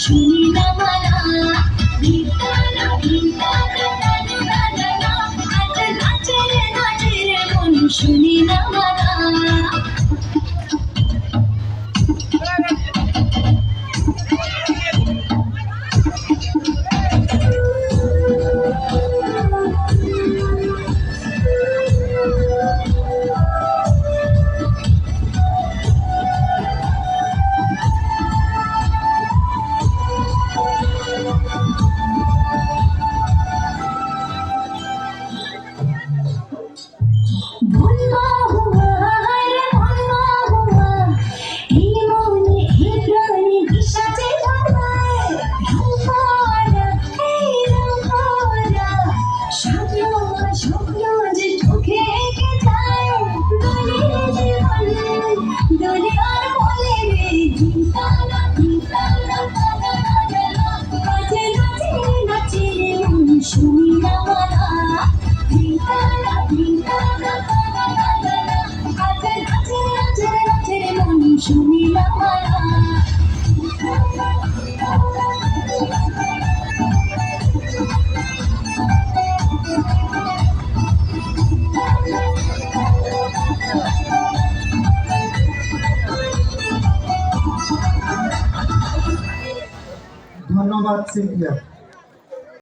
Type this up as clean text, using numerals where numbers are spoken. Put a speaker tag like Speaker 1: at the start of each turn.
Speaker 1: শুনি না মানা ভিতানা ভিতানা না আজ নাচে রে মন শুনি না মানা শুনি না মানা ভিতানা ভিতানা আজ নাচে মন শুনি না মানা
Speaker 2: ধন্যবাদ সিনথিয়া।